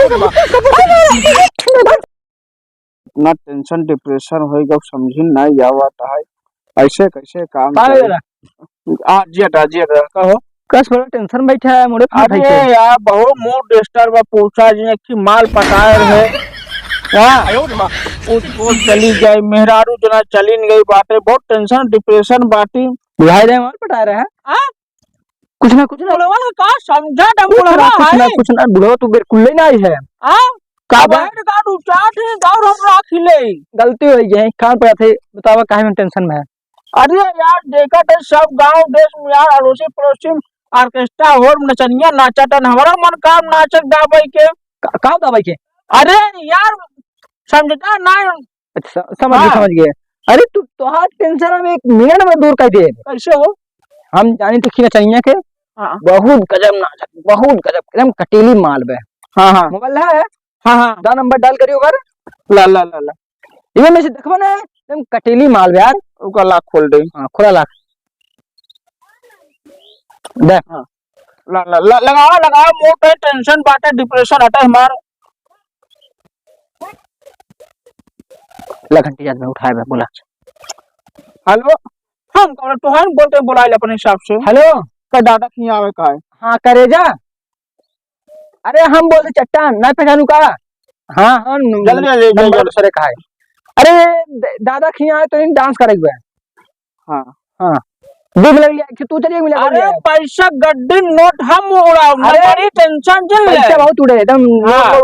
इतना tension depression होएगा समझी नहीं आवता है। ऐसे कैसे काम कहो कस बड़ा टेंशन बैठा है मोरे। अरे यार बहुत मूड डिस्टर्ब है, पूछा जी कि माल पटाए रहे चली गई मेहरारू जना चली गई बातें, बहुत टेंशन डिप्रेशन बाटी बुझाई रहे माल पटा रहे हैं। कुछ ना का समझा कुछ ना बुढ़ो तू बिल्कुल ना आई है गलती हो गई कान पर थे बतावा काहे में टेंशन में है। अरे यार देखा थे सब गांव देश में यार अड़ोसी पड़ोसी ऑर्केस्ट्रा हो नचनिया नाचतन, हमारा मन काम नाचक गावे के का दवाई के। अरे यार समझता ना। अच्छा समझ गए। अरे तू तोहार टेंशन में एक मिनट में दूर कर दे। कैसे हो? हम जानी तो नचनिया के बहुत गजब नाचक, बहुत गजब एकदम कटीली माल बे। हाँ मोबाइल है। हाँ दा नंबर डाल करियो कर ला इमे में से देखबो ना एकदम कटीली माल बे यार। ओका लाख खोल दे। हां खोला लाख दे। हां लगाओ मोटे टेंशन बाटे डिप्रेशन हटे हमार। घंटी याद में उठाए बे बोला। हेलो हम तो हम बोलते बुलाए अपने हिसाब से। हेलो का दादा की आवे का है? हां करे जा। अरे हम बोलते चट्टान ना पहचानू का। हां जल्दी सरे का है। अरे दादा खिया है तो इन डांस करेगा। हां भूख लग गया कि तू चलिए मिला। अरे पैसा गड्डी नोट हम उड़ाओ हमारी टेंशन चल रही है। पैसा बहुत उड़े एकदम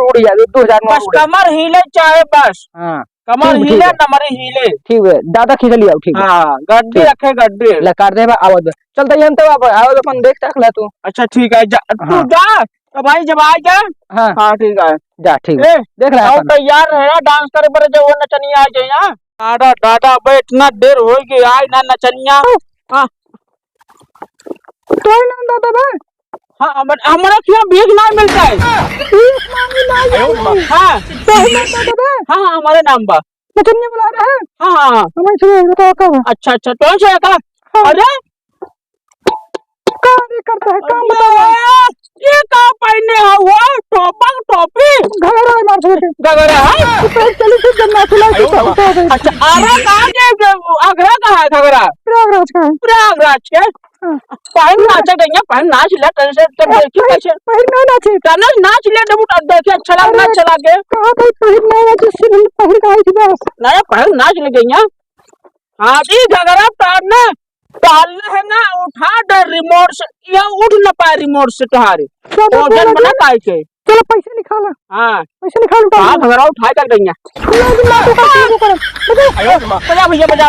उड़ गया 2000 बस कमर हिले चाहे बस। हां कमर हिले नंबर हिले ठीक है दादा खींच लिया ठीक है। हां गड्डी रखे गड्डी ले काट दे आवाज चलता ही हम तो आवाज अपन देख तक ले तू। अच्छा ठीक है तू जा तो भाई जब आ जा। हां ठीक है जा ठीक है देख ले अपन तैयार रहे डांस करे पर जो वो नचनिया आ जाए। हां दादा बे इतना देर हो गई आए ना नचनिया। हां तो ना दादा बे। हां हमारा क्यों भीख ना मिलता है? भीख मांगी ना। हां तो ना दादा बे। हां हमारे नाम बा नचनिया बुला रहे हैं। हां हमें से बताओ कब। अच्छा तो से का। अरे काम करता है काम बताओ ये का पहने हुआ टोपी घगरा मार गगरा है तो चली से जन्नत चला। अच्छा आरा कहां के आगरा का है घगरा? प्रयागराज के पहन नाचे गईया पहन नाच ले तन से तब देखी कैसे पहन ना नाचे तनस नाच ले जब देखे अच्छा लग नाच चला के कहां भाई पहन ना नाचे सिर्फ पहन का है बस ना पहन नाच ले गईया। हां जी घगरा पहनना डालना है ना उठा दे रिमोट से ये उठ ना पाए रिमोट से तुम्हारे ओजन बना काहे के। चलो पैसे निकाला। हां पैसे निकाल उठा। हां घगरा उठा कर गईया बजा भैया बजा।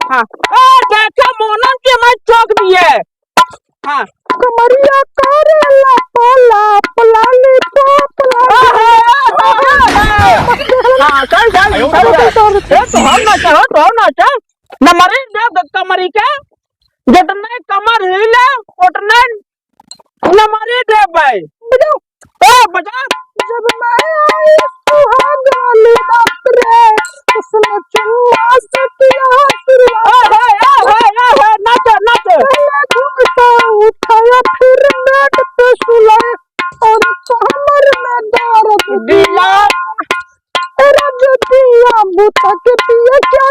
हां देखा मोनन के मैं चौक दिए। हां कमरिया करेला पाला पलाली पापला। हां चल तो हम ना चाहो नमरी दे कमरी के जतने कमर हिले उतने नमरी दे भाई बजा। जब मैं आई सुहागराली रात रे उसने चुम्मा से किया शुरुआत। नाच घूमता उठाया फिर नेट पे सुलाया और कमर में दर्द दिया। जो दिया बुता के पिया क्या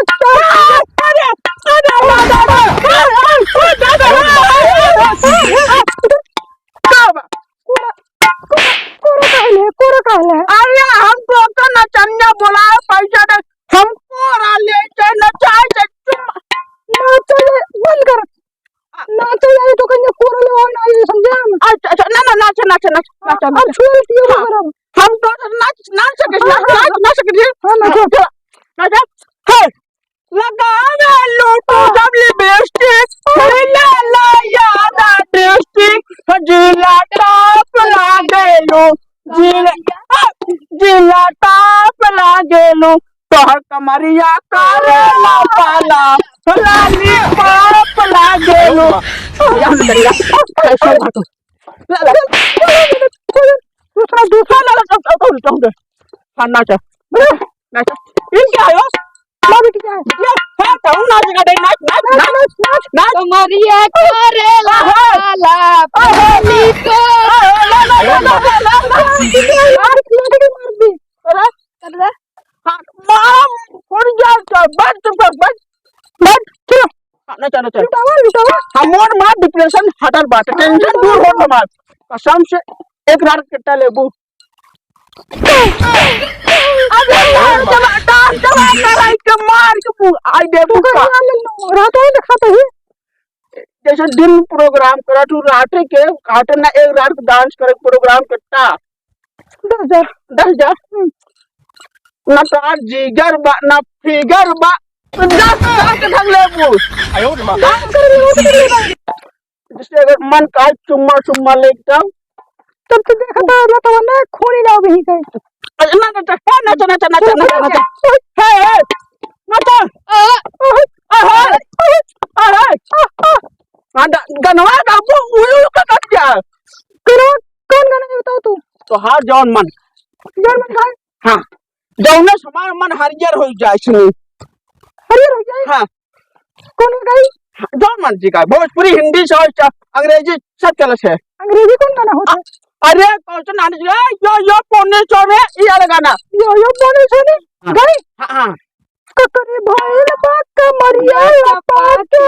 अरे हम तो नचनिया बोला पैसा दे हमको ले नचाए बंद कर नाचो यार तो कन्या कोरा ले और ना ये समझा। अच्छा ना नाच अब छोड़ दियो हम तो नाच सके हां नाचो हे लगा लूटो जब लिपस्टिक ला याद ड्रिस्टिक जिला टॉप लागेलू जिला टॉप लागेलू तोहर कमरिया करेला पाला लाली पाप लागेलू यार करेगा कैसे बात दूसरा ला हां नाच इनके आयो मारी क्या है है तो नाच कमरिया करेला पाला पहली को माम फुट जा बैठ चुप कर बैठ चलो ना चलो चलो लुटावा हमर मां डिप्रेशन हटल बाटे टेंशन दूर हो हमार कसम से एक रात कट्टा लेबू अबे जब कराई के मार के आई देबू का रात में दिखाते ही जैसे दिन प्रोग्राम करा तू रात के काटे ना एक रात डांस करे प्रोग्राम करता 10,000 ना तार जिगर बा ना फिगर बा 10 ढंग लेबू डांस कर जिससे अगर मन का चुम्मा लेता तब तो देखा था लता ना खोनी ना भी कहीं ना गनवा बाबू उलू का कट जा करो कौन गाना बताओ तू तो हार जौन मन गाय हाँ जौने समान मन हरियर हो जाए सुनी हरियर हो जाए हाँ कौन गाई जौन मन जी का भोजपुरी हिंदी अंग्रेजी सब चलत है अंग्रेजी कौन गाना होता है अरे कौन सा नाच यो पौने चौने ये वाला गाना यो बोले सुनी गाई हाँ ककरे भाईल बाका मरिया लपाके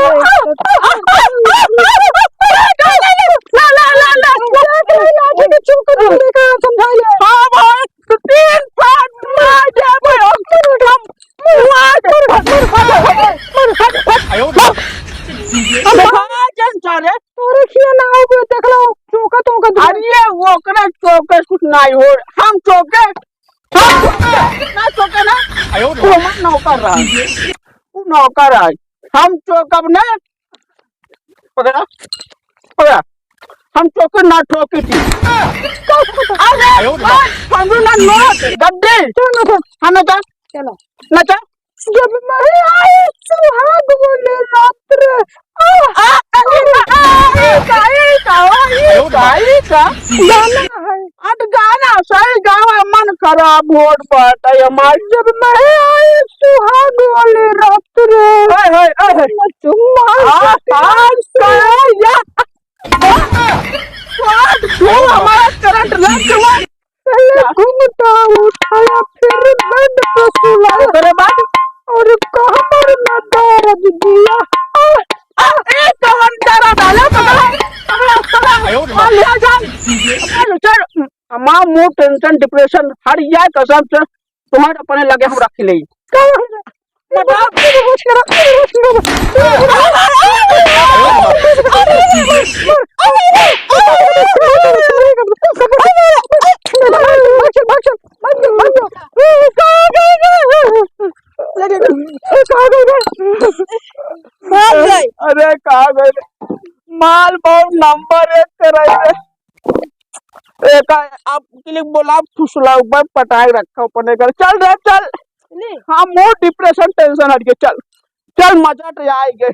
लाठी के चौक दूसरे का समझाइए हाँ भाई तो 3 फाट मार दे भाई तोरे खिया ना हो देख लो चौका तो अरे वो करे चौके कुछ नहीं हो हम चौके ना चौके ना वो मत नौकर रहा वो नौकर है हम चौकब ना पकड़ा पकड़ा हम चौके ना ठोके थी अरे हम ना नोट गड्ढे हम ना चलो ना जब मैं आई सुहाग बोले रात्र गाना है अब गाना सही गावा मन खराब होट पड़ता है हमार जब मैं आई सुहाग वाले रात्र चुम्मा हमारा करंट लग गया घूमता उठाया फिर बेड पे सुलाया तेरे बाद और कमर में दर्द दिया एक घंटा डाला पकड़ा लिया जान मां मुंह टेंशन डिप्रेशन हर या कसम से तुम्हारे अपने लगे हम रख ले अरे कहा गए माल बहुत नंबर 1 कराए एक आप के बोला फुसला ऊपर पटाए रखा अपने घर चल रे चल हाँ मोर डिप्रेशन टेंशन हट के चल चल मजा तो आएगा